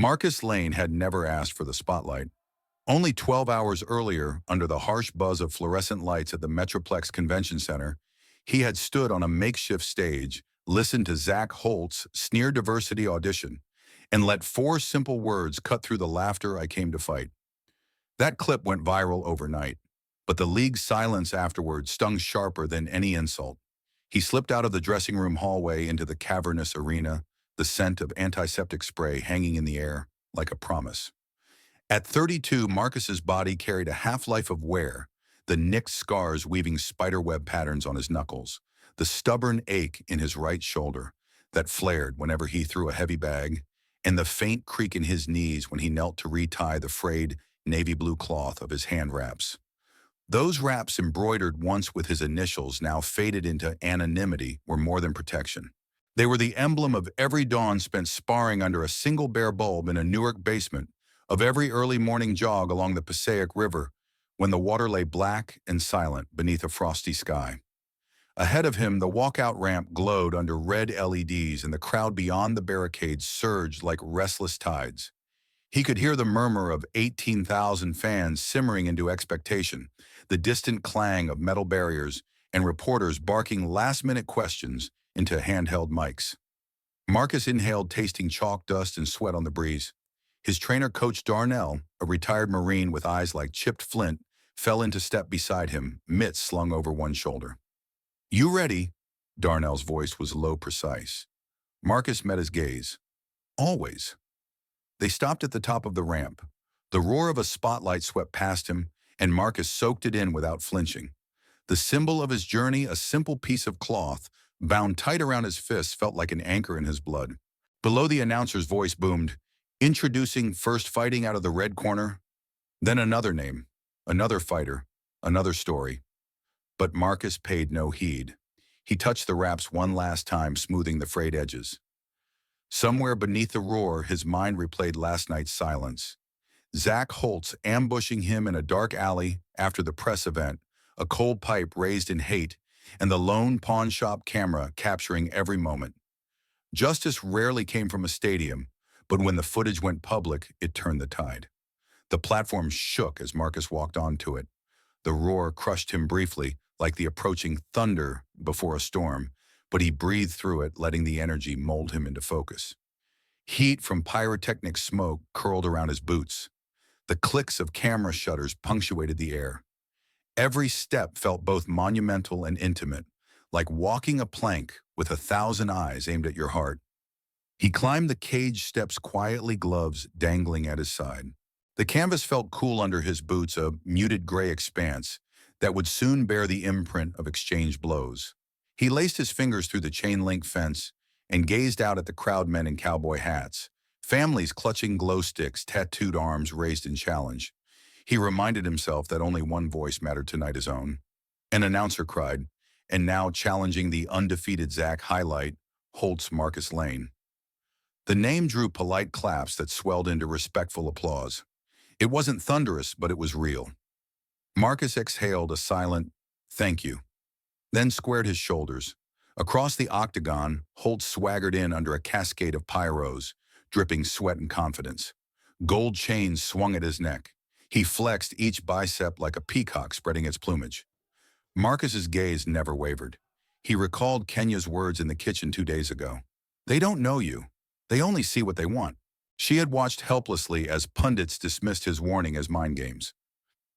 Marcus Lane had never asked for the spotlight. Only 12 hours earlier, under the harsh buzz of fluorescent lights at the Metroplex Convention Center, he had stood on a makeshift stage, listened to Zach Holt's sneer diversity audition, and let four simple words cut through the laughter I came to fight. That clip went viral overnight, but the league's silence afterward stung sharper than any insult. He slipped out of the dressing room hallway into the cavernous arena, the scent of antiseptic spray hanging in the air like a promise. At 32, Marcus's body carried a half-life of wear, the nicked scars weaving spiderweb patterns on his knuckles, the stubborn ache in his right shoulder that flared whenever he threw a heavy bag, and the faint creak in his knees when he knelt to retie the frayed navy blue cloth of his hand wraps. Those wraps, embroidered once with his initials, now faded into anonymity, were more than protection. They were the emblem of every dawn spent sparring under a single bare bulb in a Newark basement, of every early morning jog along the Passaic River when the water lay black and silent beneath a frosty sky. Ahead of him, the walkout ramp glowed under red LEDs, and the crowd beyond the barricades surged like restless tides. He could hear the murmur of 18,000 fans simmering into expectation, the distant clang of metal barriers, and reporters barking last-minute questions into handheld mics. Marcus inhaled, tasting chalk dust and sweat on the breeze. His trainer, Coach Darnell, a retired Marine with eyes like chipped flint, fell into step beside him, mitts slung over one shoulder. "You ready?" Darnell's voice was low, precise. Marcus met his gaze. "Always." They stopped at the top of the ramp. The roar of a spotlight swept past him, and Marcus soaked it in without flinching. The symbol of his journey, a simple piece of cloth, bound tight around his fist, felt like an anchor in his blood. Below, the announcer's voice boomed, introducing first fighting out of the red corner. Then another name, another fighter, another story. But Marcus paid no heed. He touched the wraps one last time, smoothing the frayed edges. Somewhere beneath the roar, his mind replayed last night's silence. Zach Holtz ambushing him in a dark alley after the press event, a cold pipe raised in hate, and the lone pawn shop camera capturing every moment. Justice rarely came from a stadium, but when the footage went public, it turned the tide. The platform shook as Marcus walked onto it. The roar crushed him briefly, like the approaching thunder before a storm, but he breathed through it, letting the energy mold him into focus. Heat from pyrotechnic smoke curled around his boots. The clicks of camera shutters punctuated the air. Every step felt both monumental and intimate, like walking a plank with 1,000 eyes aimed at your heart. He climbed the cage steps quietly, gloves dangling at his side. The canvas felt cool under his boots, a muted gray expanse that would soon bear the imprint of exchanged blows. He laced his fingers through the chain-link fence and gazed out at the crowd, men in cowboy hats, families clutching glow sticks, tattooed arms raised in challenge. He reminded himself that only one voice mattered tonight, his own. An announcer cried, and now challenging the undefeated Zach highlight, Holtz Marcus Lane. The name drew polite claps that swelled into respectful applause. It wasn't thunderous, but it was real. Marcus exhaled a silent, "Thank you," then squared his shoulders. Across the octagon, Holtz swaggered in under a cascade of pyros, dripping sweat and confidence. Gold chains swung at his neck. He flexed each bicep like a peacock spreading its plumage. Marcus's gaze never wavered. He recalled Kenya's words in the kitchen 2 days ago. "They don't know you. They only see what they want." She had watched helplessly as pundits dismissed his warning as mind games.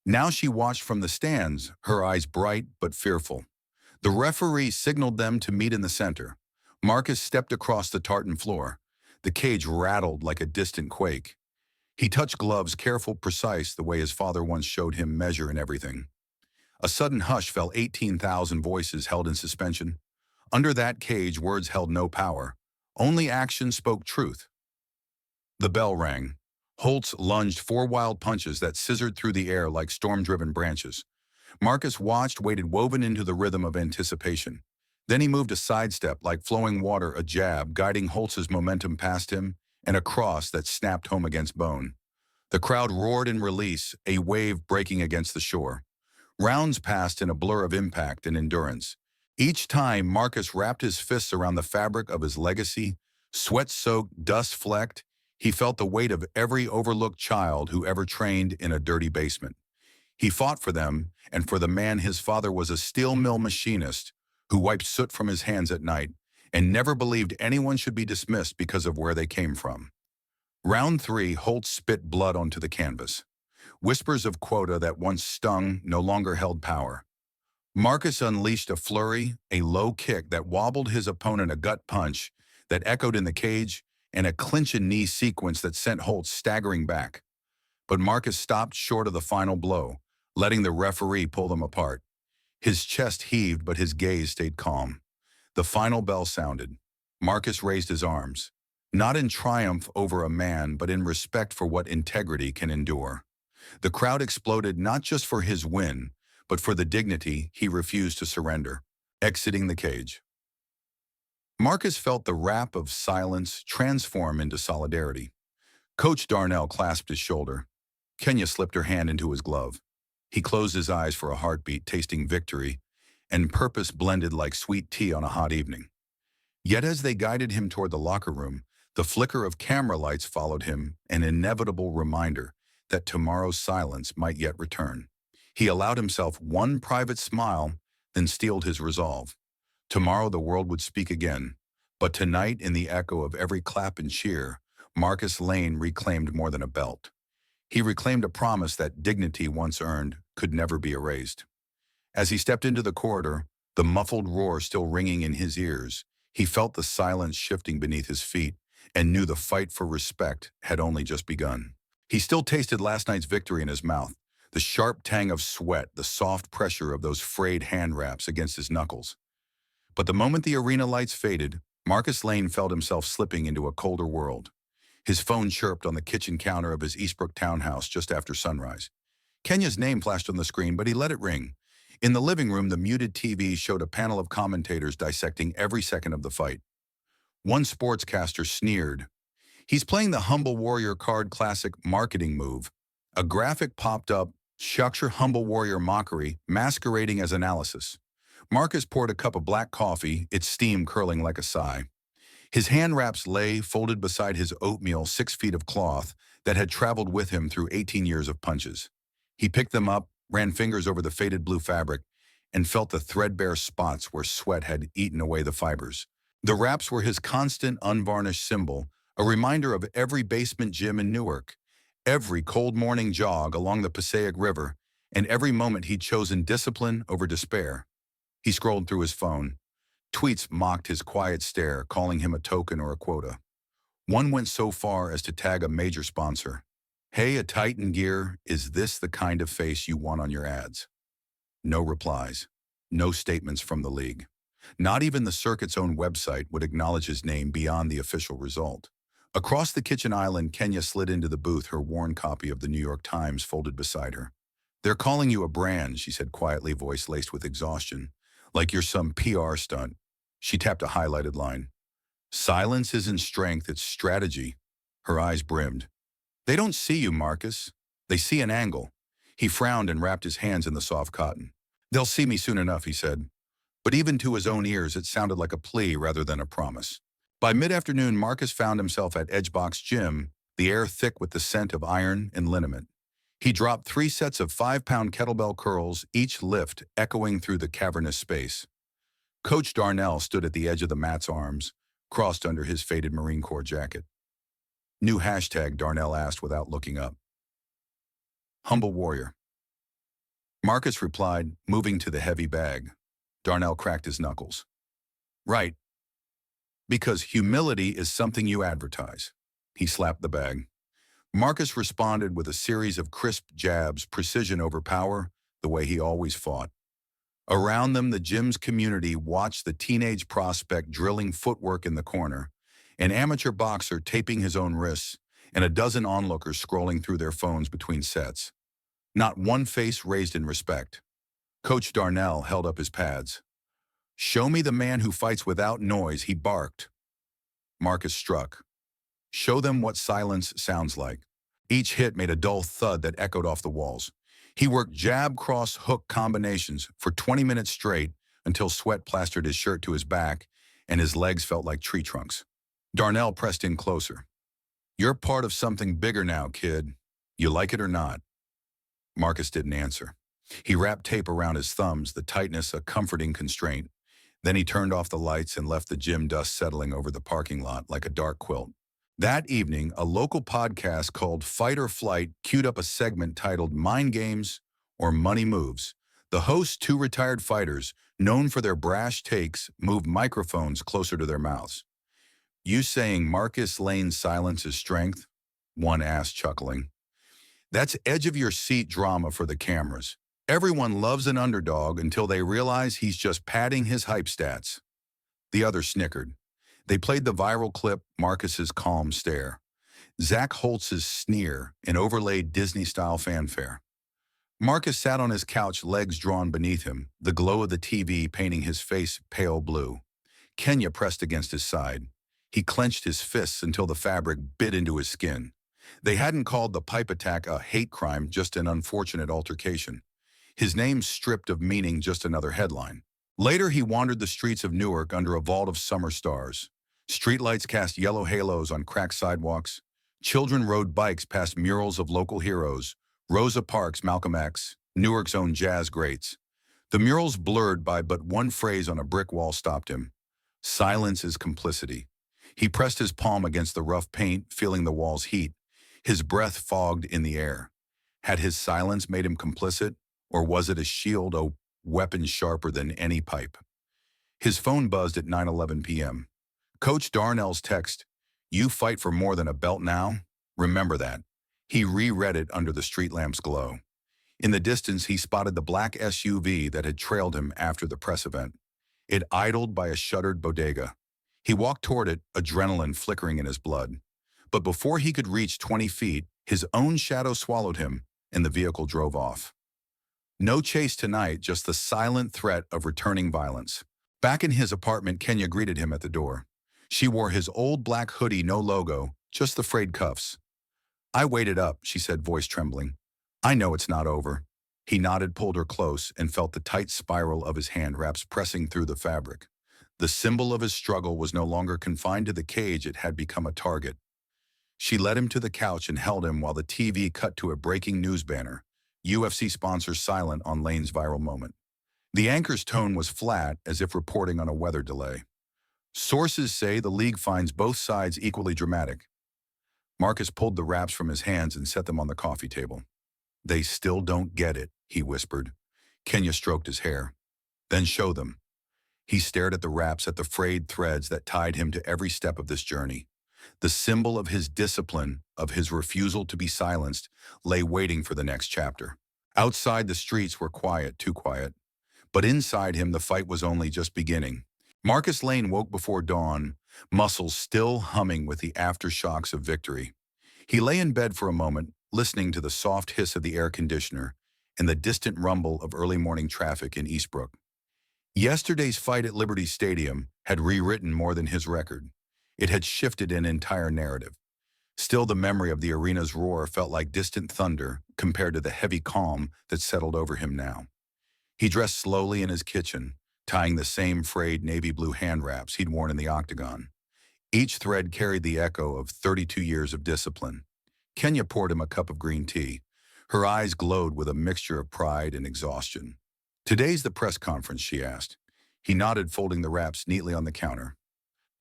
Now she watched from the stands, her eyes bright but fearful. The referee signaled them to meet in the center. Marcus stepped across the tartan floor. The cage rattled like a distant quake. He touched gloves, careful, precise, the way his father once showed him measure in everything. A sudden hush fell. 18,000 voices held in suspension. Under that cage, words held no power. Only action spoke truth. The bell rang. Holtz lunged 4 wild punches that scissored through the air like storm-driven branches. Marcus watched, waited, woven into the rhythm of anticipation. Then he moved a sidestep like flowing water, a jab, guiding Holtz's momentum past him, and a cross that snapped home against bone. The crowd roared in release, a wave breaking against the shore. Rounds passed in a blur of impact and endurance. Each time, Marcus wrapped his fists around the fabric of his legacy, sweat-soaked, dust-flecked. He felt the weight of every overlooked child who ever trained in a dirty basement. He fought for them and for the man his father was a steel mill machinist who wiped soot from his hands at night and never believed anyone should be dismissed because of where they came from. Round 3, Holt spit blood onto the canvas. Whispers of quota that once stung no longer held power. Marcus unleashed a flurry, a low kick that wobbled his opponent, a gut punch that echoed in the cage, and a clinch-and-knee sequence that sent Holt staggering back. But Marcus stopped short of the final blow, letting the referee pull them apart. His chest heaved, but his gaze stayed calm. The final bell sounded. Marcus raised his arms, not in triumph over a man, but in respect for what integrity can endure. The crowd exploded not just for his win, but for the dignity he refused to surrender, exiting the cage. Marcus felt the wrap of silence transform into solidarity. Coach Darnell clasped his shoulder. Kenya slipped her hand into his glove. He closed his eyes for a heartbeat, tasting victory, and purpose blended like sweet tea on a hot evening. Yet as they guided him toward the locker room, the flicker of camera lights followed him, an inevitable reminder that tomorrow's silence might yet return. He allowed himself one private smile, then steeled his resolve. Tomorrow the world would speak again, but tonight, in the echo of every clap and cheer, Marcus Lane reclaimed more than a belt. He reclaimed a promise that dignity once earned could never be erased. As he stepped into the corridor, the muffled roar still ringing in his ears, he felt the silence shifting beneath his feet and knew the fight for respect had only just begun. He still tasted last night's victory in his mouth, the sharp tang of sweat, the soft pressure of those frayed hand wraps against his knuckles. But the moment the arena lights faded, Marcus Lane felt himself slipping into a colder world. His phone chirped on the kitchen counter of his Eastbrook townhouse just after sunrise. Kenya's name flashed on the screen, but he let it ring. In the living room, the muted TV showed a panel of commentators dissecting every second of the fight. One sportscaster sneered. "He's playing the Humble Warrior card classic marketing move." A graphic popped up, Shakshar Humble Warrior mockery, masquerading as analysis. Marcus poured a cup of black coffee, its steam curling like a sigh. His hand wraps lay folded beside his oatmeal 6 feet of cloth that had traveled with him through 18 years of punches. He picked them up, ran fingers over the faded blue fabric, and felt the threadbare spots where sweat had eaten away the fibers. The wraps were his constant, unvarnished symbol, a reminder of every basement gym in Newark, every cold morning jog along the Passaic River, and every moment he'd chosen discipline over despair. He scrolled through his phone. Tweets mocked his quiet stare, calling him a token or a quota. One went so far as to tag a major sponsor. "Hey, a Titan gear, is this the kind of face you want on your ads?" No replies. No statements from the league. Not even the circuit's own website would acknowledge his name beyond the official result. Across the kitchen island, Kenya slid into the booth, her worn copy of the New York Times folded beside her. "They're calling you a brand," she said quietly, voice laced with exhaustion. "Like you're some PR stunt." She tapped a highlighted line. "Silence isn't strength, it's strategy." Her eyes brimmed. "They don't see you, Marcus. They see an angle." He frowned and wrapped his hands in the soft cotton. "They'll see me soon enough," he said. But even to his own ears, it sounded like a plea rather than a promise. By mid-afternoon, Marcus found himself at Edgebox Gym, the air thick with the scent of iron and liniment. He dropped 3 sets of 5-pound kettlebell curls, each lift echoing through the cavernous space. Coach Darnell stood at the edge of the mat's arms, crossed under his faded Marine Corps jacket. "New hashtag," Darnell asked without looking up. "Humble Warrior." Marcus replied, moving to the heavy bag. Darnell cracked his knuckles. "Right. Because humility is something you advertise." He slapped the bag. Marcus responded with a series of crisp jabs, precision over power, the way he always fought. Around them, the gym's community watched the teenage prospect drilling footwork in the corner, an amateur boxer taping his own wrists, and a dozen onlookers scrolling through their phones between sets. Not one face raised in respect. Coach Darnell held up his pads. "Show me the man who fights without noise," he barked. Marcus struck. "Show them what silence sounds like." Each hit made a dull thud that echoed off the walls. He worked jab, cross, hook combinations for 20 minutes straight until sweat plastered his shirt to his back and his legs felt like tree trunks. Darnell pressed in closer. You're part of something bigger now, kid. You like it or not? Marcus didn't answer. He wrapped tape around his thumbs, the tightness a comforting constraint. Then he turned off the lights and left the gym dust settling over the parking lot like a dark quilt. That evening, a local podcast called Fight or Flight queued up a segment titled Mind Games or Money Moves. The hosts, two retired fighters, known for their brash takes, moved microphones closer to their mouths. You saying Marcus Lane's silence is strength? One asked, chuckling. That's edge-of-your-seat drama for the cameras. Everyone loves an underdog until they realize he's just padding his hype stats. The other snickered. They played the viral clip, Marcus's calm stare, Zach Holtz's sneer, and overlaid Disney-style fanfare. Marcus sat on his couch, legs drawn beneath him, the glow of the TV painting his face pale blue. Kenya pressed against his side. He clenched his fists until the fabric bit into his skin. They hadn't called the pipe attack a hate crime, just an unfortunate altercation. His name stripped of meaning, just another headline. Later, he wandered the streets of Newark under a vault of summer stars. Streetlights cast yellow halos on cracked sidewalks. Children rode bikes past murals of local heroes, Rosa Parks, Malcolm X, Newark's own jazz greats. The murals, blurred by but one phrase on a brick wall, stopped him. Silence is complicity. He pressed his palm against the rough paint, feeling the wall's heat. His breath fogged in the air. Had his silence made him complicit, or was it a shield, a weapon sharper than any pipe? His phone buzzed at 9:11 p.m. Coach Darnell's text, "You fight for more than a belt now? Remember that." He reread it under the street lamp's glow. In the distance, he spotted the black SUV that had trailed him after the press event. It idled by a shuttered bodega. He walked toward it, adrenaline flickering in his blood. But before he could reach 20 feet, his own shadow swallowed him, and the vehicle drove off. No chase tonight, just the silent threat of returning violence. Back in his apartment, Kenya greeted him at the door. She wore his old black hoodie, no logo, just the frayed cuffs. "I waited up," she said, voice trembling. "I know it's not over." He nodded, pulled her close, and felt the tight spiral of his hand wraps pressing through the fabric. The symbol of his struggle was no longer confined to the cage, it had become a target. She led him to the couch and held him while the TV cut to a breaking news banner. UFC sponsor silent on Lane's viral moment. The anchor's tone was flat, as if reporting on a weather delay. Sources say the league finds both sides equally dramatic. Marcus pulled the wraps from his hands and set them on the coffee table. "They still don't get it," he whispered. Kenya stroked his hair. "Then show them." He stared at the wraps, at the frayed threads that tied him to every step of this journey. The symbol of his discipline, of his refusal to be silenced, lay waiting for the next chapter. Outside, the streets were quiet, too quiet. But inside him, the fight was only just beginning. Marcus Lane woke before dawn, muscles still humming with the aftershocks of victory. He lay in bed for a moment, listening to the soft hiss of the air conditioner and the distant rumble of early morning traffic in Eastbrook. Yesterday's fight at Liberty Stadium had rewritten more than his record. It had shifted an entire narrative. Still, the memory of the arena's roar felt like distant thunder compared to the heavy calm that settled over him now. He dressed slowly in his kitchen, tying the same frayed navy blue hand wraps he'd worn in the octagon. Each thread carried the echo of 32 years of discipline. Kenya poured him a cup of green tea. Her eyes glowed with a mixture of pride and exhaustion. "Today's the press conference," she asked. He nodded, folding the wraps neatly on the counter.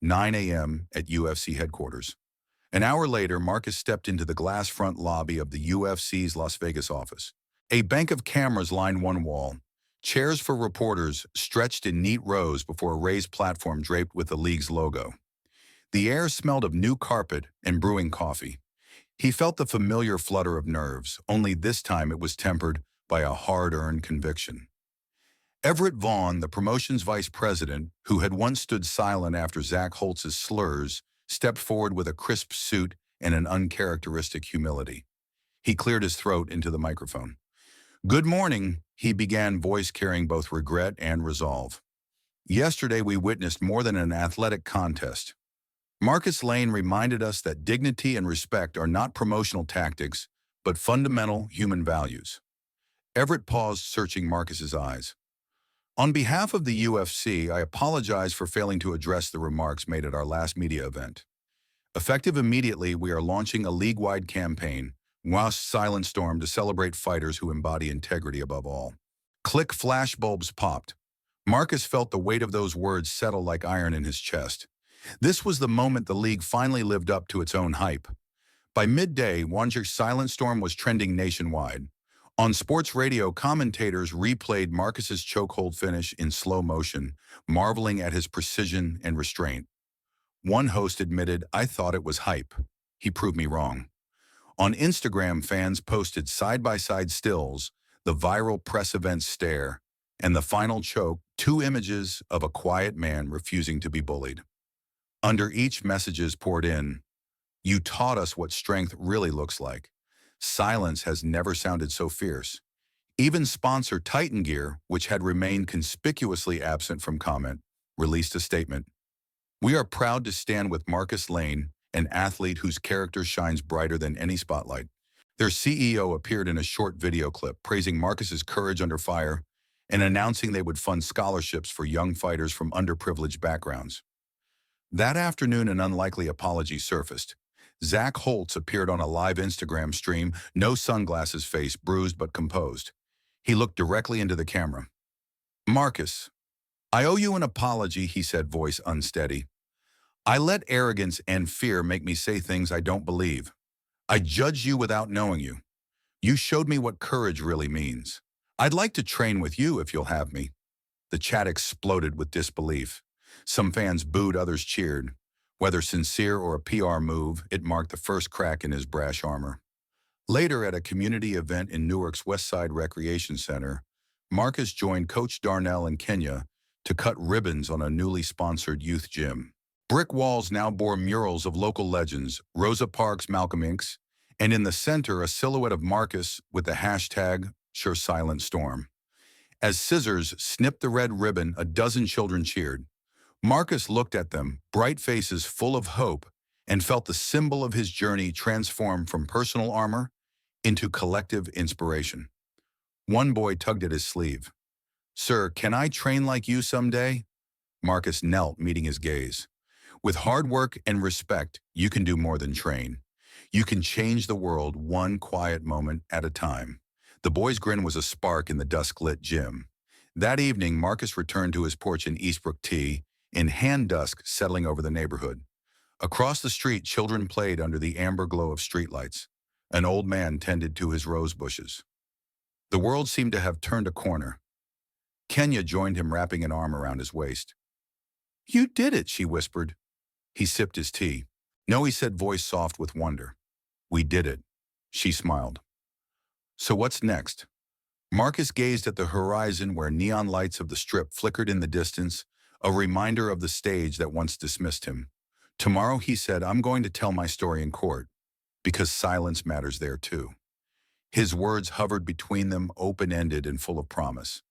9 a.m. at UFC headquarters. An hour later, Marcus stepped into the glass front lobby of the UFC's Las Vegas office. A bank of cameras lined one wall. Chairs for reporters stretched in neat rows before a raised platform draped with the league's logo. The air smelled of new carpet and brewing coffee. He felt the familiar flutter of nerves, only this time it was tempered by a hard-earned conviction. Everett Vaughn, the promotion's vice president, who had once stood silent after Zach Holtz's slurs, stepped forward with a crisp suit and an uncharacteristic humility. He cleared his throat into the microphone. "Good morning," he began, voice carrying both regret and resolve. "Yesterday we witnessed more than an athletic contest. Marcus Lane reminded us that dignity and respect are not promotional tactics, but fundamental human values." Everett paused, searching Marcus's eyes. "On behalf of the UFC, I apologize for failing to address the remarks made at our last media event. Effective immediately, we are launching a league-wide campaign, Whilst Silent Storm, to celebrate fighters who embody integrity above all. Click flashbulbs popped. Marcus felt the weight of those words settle like iron in his chest. This was the moment the league finally lived up to its own hype. By midday, Wanji's Silent Storm was trending nationwide. On sports radio, commentators replayed Marcus's chokehold finish in slow motion, marveling at his precision and restraint. One host admitted, "I thought it was hype. He proved me wrong." On Instagram, fans posted side-by-side stills, the viral press event stare, and the final choke, two images of a quiet man refusing to be bullied. Under each messages poured in, "You taught us what strength really looks like. Silence has never sounded so fierce." Even sponsor Titan Gear, which had remained conspicuously absent from comment, released a statement. "We are proud to stand with Marcus Lane, an athlete whose character shines brighter than any spotlight." Their CEO appeared in a short video clip praising Marcus's courage under fire and announcing they would fund scholarships for young fighters from underprivileged backgrounds. That afternoon, an unlikely apology surfaced. Zach Holtz appeared on a live Instagram stream, no sunglasses, face bruised but composed. He looked directly into the camera. "Marcus, I owe you an apology," he said, voice unsteady. "I let arrogance and fear make me say things I don't believe. I judged you without knowing you. You showed me what courage really means. I'd like to train with you if you'll have me." The chat exploded with disbelief. Some fans booed, others cheered. Whether sincere or a PR move, it marked the first crack in his brash armor. Later, at a community event in Newark's Westside Recreation Center, Marcus joined Coach Darnell and Kenya to cut ribbons on a newly sponsored youth gym. Brick walls now bore murals of local legends, Rosa Parks, Malcolm X, and in the center a silhouette of Marcus with the hashtag #SureSilentStorm. As scissors snipped the red ribbon, a dozen children cheered. Marcus looked at them, bright faces full of hope, and felt the symbol of his journey transform from personal armor into collective inspiration. One boy tugged at his sleeve. "Sir, can I train like you someday?" Marcus knelt, meeting his gaze. "With hard work and respect, you can do more than train. You can change the world one quiet moment at a time." The boy's grin was a spark in the dusk-lit gym. That evening, Marcus returned to his porch in Eastbrook T, in hand dusk settling over the neighborhood. Across the street, children played under the amber glow of streetlights. An old man tended to his rose bushes. The world seemed to have turned a corner. Kenya joined him, wrapping an arm around his waist. "You did it," she whispered. He sipped his tea. "No," he said, voice soft with wonder. "We did it." She smiled. "So what's next?" Marcus gazed at the horizon where neon lights of the Strip flickered in the distance, a reminder of the stage that once dismissed him. "Tomorrow," he said, "I'm going to tell my story in court, because silence matters there too." His words hovered between them, open-ended and full of promise.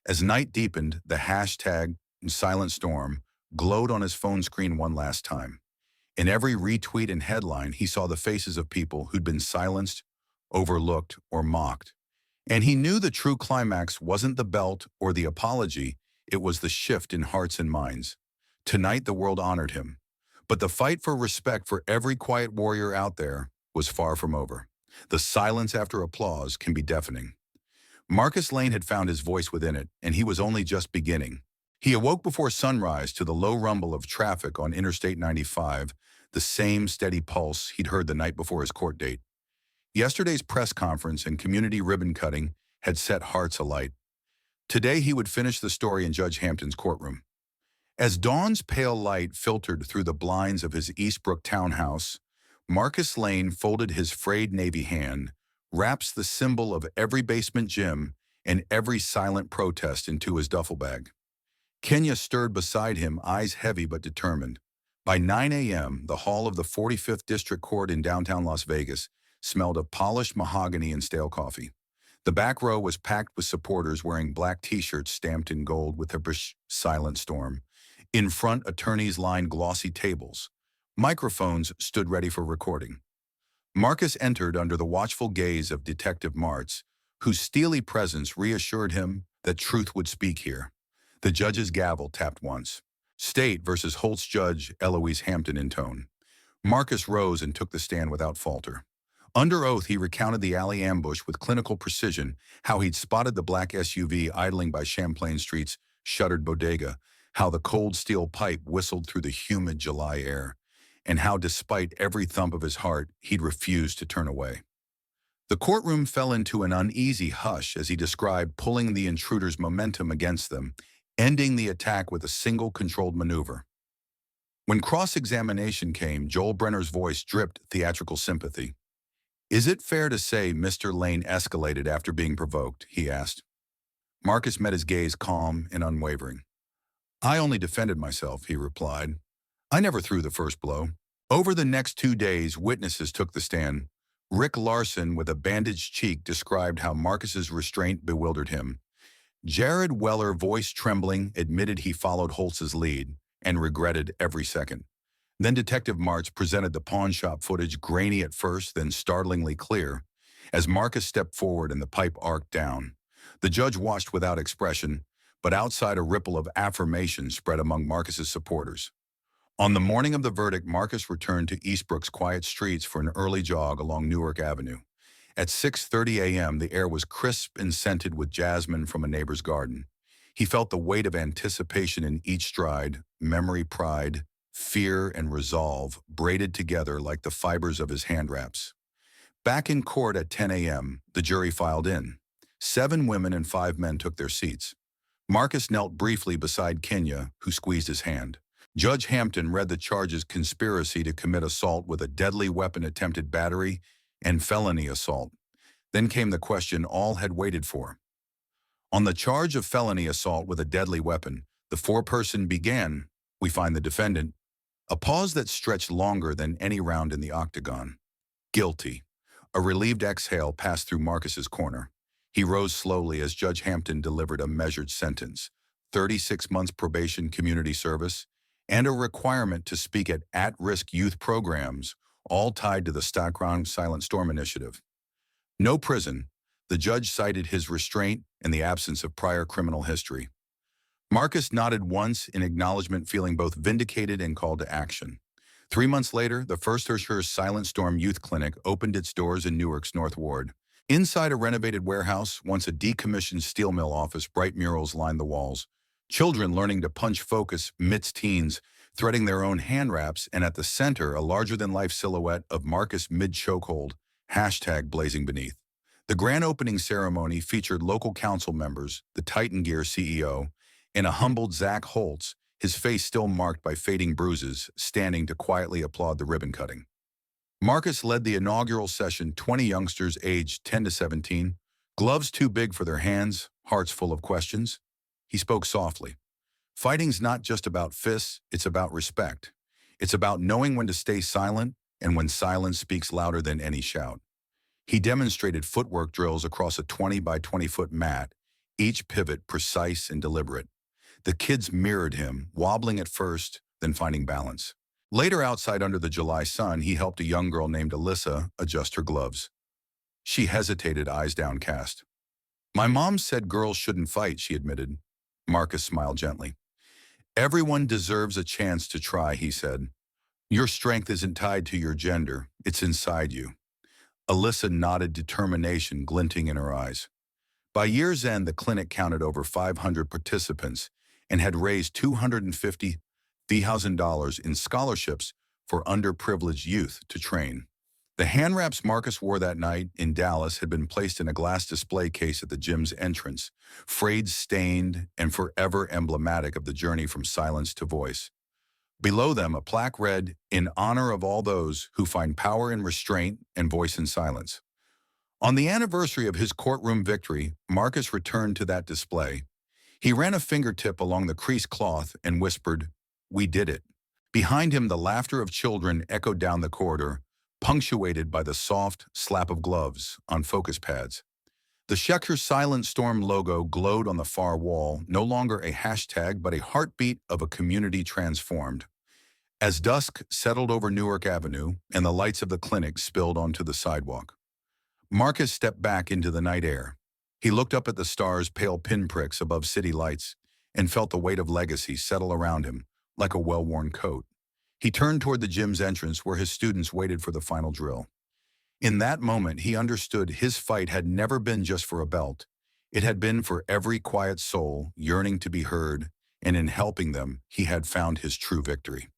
As night deepened, the hashtag Silent Storm glowed on his phone screen one last time. In every retweet and headline, he saw the faces of people who'd been silenced, overlooked, or mocked. And he knew the true climax wasn't the belt or the apology, it was the shift in hearts and minds. Tonight, the world honored him. But the fight for respect for every quiet warrior out there was far from over. The silence after applause can be deafening. Marcus Lane had found his voice within it, and he was only just beginning. He awoke before sunrise to the low rumble of traffic on Interstate 95, the same steady pulse he'd heard the night before his court date. Yesterday's press conference and community ribbon cutting had set hearts alight. Today he would finish the story in Judge Hampton's courtroom. As dawn's pale light filtered through the blinds of his Eastbrook townhouse, Marcus Lane folded his frayed navy hand, wraps the symbol of every basement gym and every silent protest into his duffel bag. Kenya stirred beside him, eyes heavy but determined. By 9 a.m., the hall of the 45th District Court in downtown Las Vegas smelled of polished mahogany and stale coffee. The back row was packed with supporters wearing black t-shirts stamped in gold with the Silent Storm. In front, attorneys lined glossy tables. Microphones stood ready for recording. Marcus entered under the watchful gaze of Detective Martz, whose steely presence reassured him that truth would speak here. The judge's gavel tapped once. State versus Holtz Judge Eloise Hampton in tone. Marcus rose and took the stand without falter. Under oath, he recounted the alley ambush with clinical precision, how he'd spotted the black SUV idling by Champlain Street's shuttered bodega, how the cold steel pipe whistled through the humid July air, and how despite every thump of his heart, he'd refused to turn away. The courtroom fell into an uneasy hush as he described pulling the intruder's momentum against them, ending the attack with a single controlled maneuver. When cross-examination came, Joel Brenner's voice dripped theatrical sympathy. "Is it fair to say Mr. Lane escalated after being provoked?" he asked. Marcus met his gaze calm and unwavering. "I only defended myself," he replied. "I never threw the first blow." Over the next 2 days, witnesses took the stand. Rick Larson, with a bandaged cheek, described how Marcus's restraint bewildered him. Jared Weller, voice trembling, admitted he followed Holtz's lead and regretted every second. Then Detective Martz presented the pawn shop footage, grainy at first, then startlingly clear. As Marcus stepped forward and the pipe arced down, the judge watched without expression, but outside a ripple of affirmation spread among Marcus's supporters. On the morning of the verdict, Marcus returned to Eastbrook's quiet streets for an early jog along Newark Avenue. At 6:30 a.m., the air was crisp and scented with jasmine from a neighbor's garden. He felt the weight of anticipation in each stride, memory, pride, fear, and resolve braided together like the fibers of his hand wraps. Back in court at 10 a.m., the jury filed in. 7 women and 5 men took their seats. Marcus knelt briefly beside Kenya, who squeezed his hand. Judge Hampton read the charges: conspiracy to commit assault with a deadly weapon, attempted battery, and felony assault. Then came the question all had waited for. On the charge of felony assault with a deadly weapon, the foreperson began, "We find the defendant," a pause that stretched longer than any round in the octagon. "Guilty." A relieved exhale passed through Marcus's corner. He rose slowly as Judge Hampton delivered a measured sentence: 36 months probation, community service, and a requirement to speak at at-risk youth programs, all tied to the Stockholm Silent Storm Initiative. No prison. The judge cited his restraint and the absence of prior criminal history. Marcus nodded once in acknowledgement, feeling both vindicated and called to action. 3 months later, the first Herscher's Silent Storm Youth Clinic opened its doors in Newark's North Ward. Inside a renovated warehouse, once a decommissioned steel mill office, bright murals lined the walls. Children learning to punch focus midst teens, threading their own hand wraps, and at the center, a larger-than-life silhouette of Marcus mid-chokehold, hashtag blazing beneath. The grand opening ceremony featured local council members, the Titan Gear CEO, and a humbled Zach Holtz, his face still marked by fading bruises, standing to quietly applaud the ribbon cutting. Marcus led the inaugural session, 20 youngsters aged 10 to 17, gloves too big for their hands, hearts full of questions. He spoke softly. "Fighting's not just about fists, it's about respect. It's about knowing when to stay silent and when silence speaks louder than any shout." He demonstrated footwork drills across a 20 by 20-foot mat, each pivot precise and deliberate. The kids mirrored him, wobbling at first, then finding balance. Later, outside under the July sun, he helped a young girl named Alyssa adjust her gloves. She hesitated, eyes downcast. "My mom said girls shouldn't fight," she admitted. Marcus smiled gently. "Everyone deserves a chance to try," he said. "Your strength isn't tied to your gender, it's inside you." Alyssa nodded, determination glinting in her eyes. By year's end, the clinic counted over 500 participants and had raised $250,000 in scholarships for underprivileged youth to train. The hand wraps Marcus wore that night in Dallas had been placed in a glass display case at the gym's entrance, frayed, stained, and forever emblematic of the journey from silence to voice. Below them, a plaque read, "In honor of all those who find power in restraint and voice in silence." On the anniversary of his courtroom victory, Marcus returned to that display. He ran a fingertip along the creased cloth and whispered, "We did it." Behind him, the laughter of children echoed down the corridor, punctuated by the soft slap of gloves on focus pads. The Schechter Silent Storm logo glowed on the far wall, no longer a hashtag but a heartbeat of a community transformed. As dusk settled over Newark Avenue and the lights of the clinic spilled onto the sidewalk, Marcus stepped back into the night air. He looked up at the stars, pale pinpricks above city lights, and felt the weight of legacy settle around him like a well-worn coat. He turned toward the gym's entrance where his students waited for the final drill. In that moment, he understood his fight had never been just for a belt. It had been for every quiet soul yearning to be heard, and in helping them, he had found his true victory.